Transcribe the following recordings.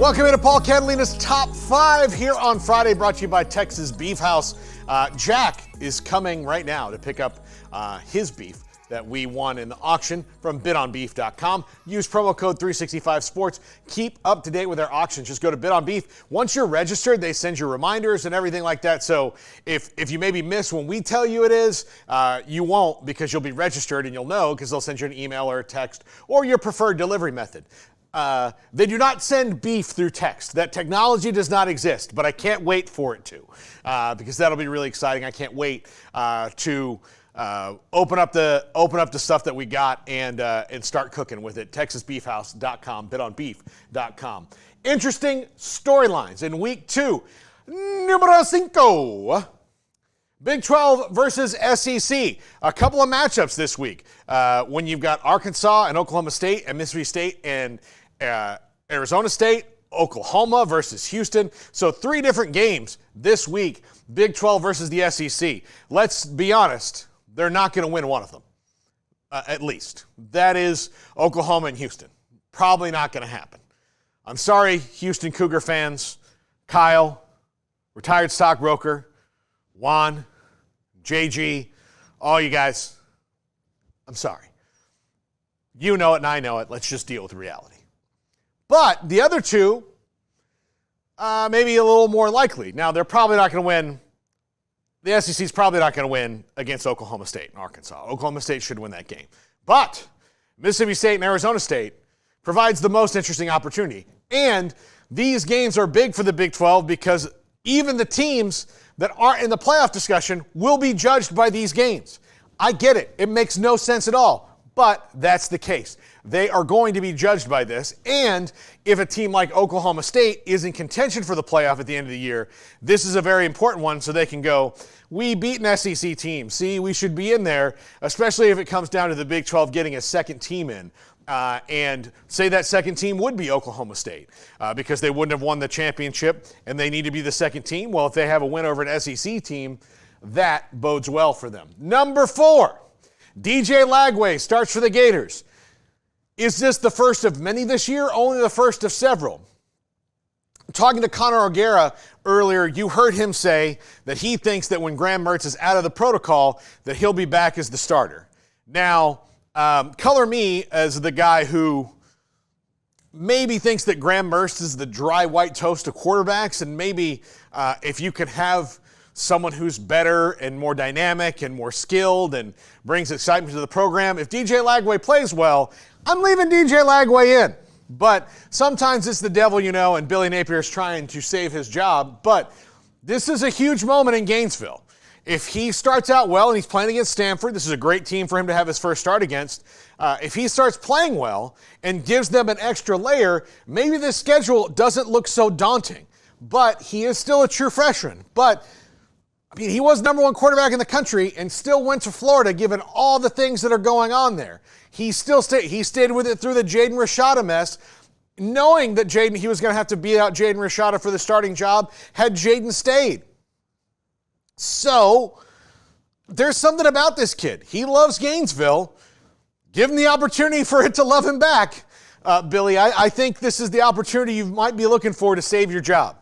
Welcome into Paul Catalina's Top 5 here on Friday, brought to you by Texas Beef House. Jack is coming right now to pick up his beef that we won in the auction from bidonbeef.com. Use promo code 365sports. Keep up to date with their auctions. Just go to Bid on Beef. Once you're registered, they send you reminders and everything like that. So if you maybe miss when we tell you it is, you won't, because you'll be registered and you'll know, because they'll send you an email or a text or your preferred delivery method. They do not send beef through text. That technology does not exist, but I can't wait for it to, because that'll be really exciting. I can't wait to open up the stuff that we got and start cooking with it. TexasBeefHouse.com, bidonbeef.com. Interesting storylines in week 2. Numero 5. Big 12 versus SEC. A couple of matchups this week when you've got Arkansas and Oklahoma State and Mississippi State and Arizona State, Oklahoma versus Houston. So 3 different games this week, Big 12 versus the SEC. Let's be honest, they're not going to win one of them, at least. That is Oklahoma and Houston. Probably not going to happen. I'm sorry, Houston Cougar fans, Kyle, retired stockbroker, Juan, JG, all you guys, I'm sorry. You know it and I know it. Let's just deal with reality. But the other 2, maybe a little more likely. Now, they're probably not going to win. The SEC's probably not going to win against Oklahoma State and Arkansas. Oklahoma State should win that game. But Mississippi State and Arizona State provides the most interesting opportunity. And these games are big for the Big 12 because even the teams that aren't in the playoff discussion will be judged by these games. I get it. It makes no sense at all. But that's the case. They are going to be judged by this. And if a team like Oklahoma State is in contention for the playoff at the end of the year, this is a very important one so they can go, we beat an SEC team. See, we should be in there, especially if it comes down to the Big 12 getting a second team in. And say that second team would be Oklahoma State because they wouldn't have won the championship and they need to be the second team. Well, if they have a win over an SEC team, that bodes well for them. Number 4. DJ Lagway starts for the Gators. Is this the first of many this year? Only the first of several. Talking to Connor O'Gara earlier, you heard him say that he thinks that when Graham Mertz is out of the protocol, that he'll be back as the starter. Now, color me as the guy who maybe thinks that Graham Mertz is the dry white toast of quarterbacks, and maybe if you could have someone who's better and more dynamic and more skilled and brings excitement to the program. If DJ Lagway plays well, I'm leaving DJ Lagway in. But sometimes it's the devil, and Billy Napier's trying to save his job. But this is a huge moment in Gainesville. If he starts out well and he's playing against Stanford, this is a great team for him to have his first start against. If he starts playing well and gives them an extra layer, maybe the schedule doesn't look so daunting. But he is still a true freshman. But he was number 1 quarterback in the country and still went to Florida given all the things that are going on there. He stayed with it through the Jaden Rashada mess, knowing that he was going to have to beat out Jaden Rashada for the starting job had Jaden stayed. So there's something about this kid. He loves Gainesville. Give him the opportunity for it to love him back. Billy, I think this is the opportunity you might be looking for to save your job.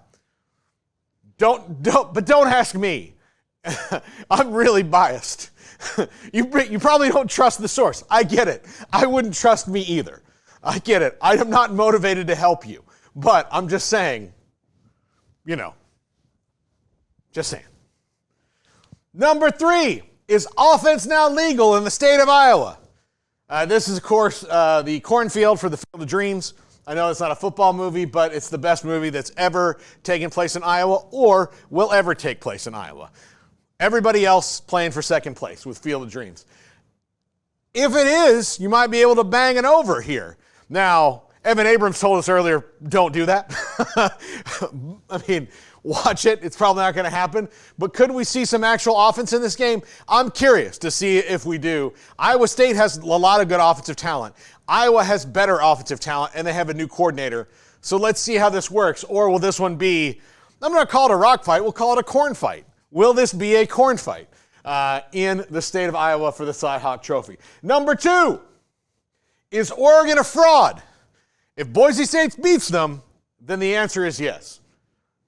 But don't ask me. I'm really biased. You probably don't trust the source. I get it. I wouldn't trust me either. I get it. I am not motivated to help you. But I'm just saying, just saying. Number 3, is offense now legal in the state of Iowa? This is, of course, the cornfield for the Field of Dreams. I know it's not a football movie, but it's the best movie that's ever taken place in Iowa or will ever take place in Iowa. Everybody else playing for second place with Field of Dreams. If it is, you might be able to bang it over here. Now, Evan Abrams told us earlier, don't do that. Watch it. It's probably not going to happen. But could we see some actual offense in this game? I'm curious to see if we do. Iowa State has a lot of good offensive talent. Iowa has better offensive talent, and they have a new coordinator. So let's see how this works. Or will this one be, I'm going to call it a rock fight. We'll call it a corn fight. Will this be a corn fight in the state of Iowa for the Cy-Hawk Trophy? Number 2, is Oregon a fraud? If Boise State beats them, then the answer is yes.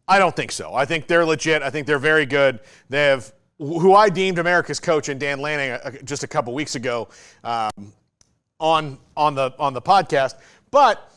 I don't think so. I think they're legit. I think they're very good. They have who I deemed America's coach in Dan Lanning just a couple weeks ago on the podcast. But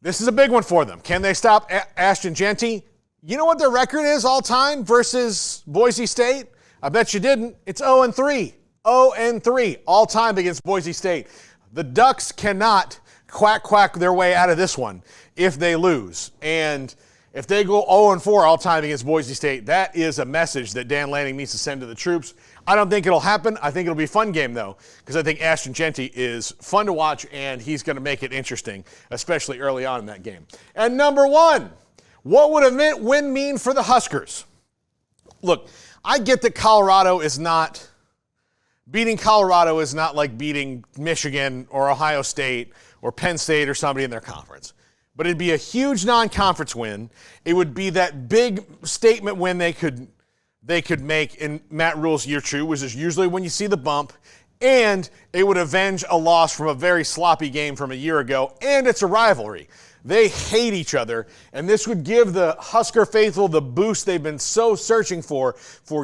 this is a big one for them. Can they stop Ashton Jeanty? You know what their record is all time versus Boise State? I bet you didn't. It's 0-3. 0-3 all time against Boise State. The Ducks cannot quack their way out of this one if they lose. And if they go 0-4 all time against Boise State, that is a message that Dan Lanning needs to send to the troops. I don't think it'll happen. I think it'll be a fun game, though, because I think Ashton Jeanty is fun to watch, and he's going to make it interesting, especially early on in that game. And number one, what would a win mean for the Huskers? Look, I get that beating Colorado is not like beating Michigan or Ohio State or Penn State or somebody in their conference. But it'd be a huge non-conference win. It would be that big statement win they could make in Matt Rule's year two, which is usually when you see the bump, and it would avenge a loss from a very sloppy game from a year ago, and it's a rivalry. They hate each other, and this would give the Husker faithful the boost they've been so searching for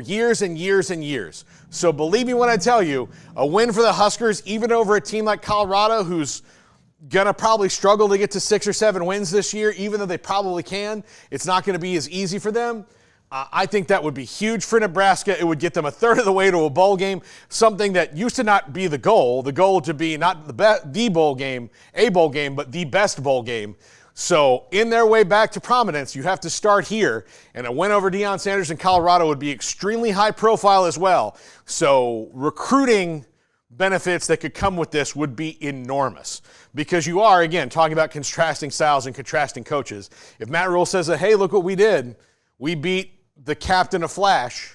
years and years and years. So believe me when I tell you, a win for the Huskers, even over a team like Colorado, who's going to probably struggle to get to 6 or 7 wins this year, even though they probably can. It's not going to be as easy for them. I think that would be huge for Nebraska. It would get them a third of the way to a bowl game, something that used to not be the goal to be not the bowl game, but the best bowl game. So in their way back to prominence, you have to start here, and a win over Deion Sanders in Colorado would be extremely high profile as well. So recruiting benefits that could come with this would be enormous, because you are, again, talking about contrasting styles and contrasting coaches. If Matt Rule says that, hey, look what we did. We beat the captain of Flash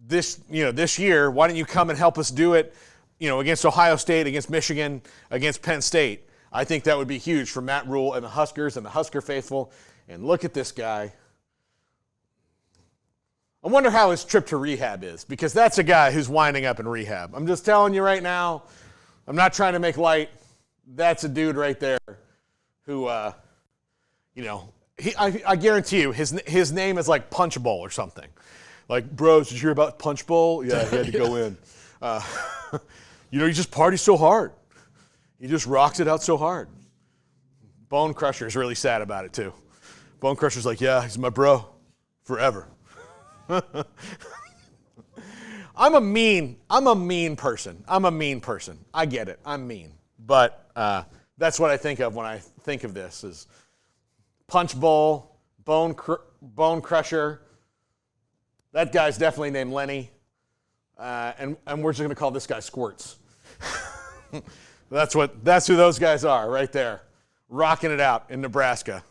this year. Why don't you come and help us do it, against Ohio State, against Michigan, against Penn State? I think that would be huge for Matt Rule and the Huskers and the Husker faithful. And look at this guy. I wonder how his trip to rehab is, because that's a guy who's winding up in rehab. I'm just telling you right now, I'm not trying to make light. That's a dude right there who, I guarantee you his name is like Punch Bowl or something. Like, bros, did you hear about Punch Bowl? Yeah, he had to go in. He just parties so hard. He just rocks it out so hard. Bone Crusher is really sad about it, too. Bone Crusher's like, yeah, he's my bro forever. I'm a mean person. I get it. I'm mean. But that's what I think of when I think of this is Punch Bowl, Bone Crusher. That guy's definitely named Lenny. And we're just going to call this guy Squirts. That's who those guys are right there, rocking it out in Nebraska.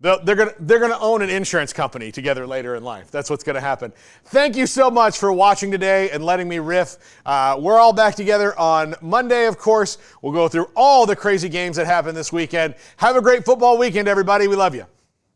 They're gonna own an insurance company together later in life. That's what's gonna happen. Thank you so much for watching today and letting me riff. We're all back together on Monday, of course. We'll go through all the crazy games that happened this weekend. Have a great football weekend, everybody. We love you.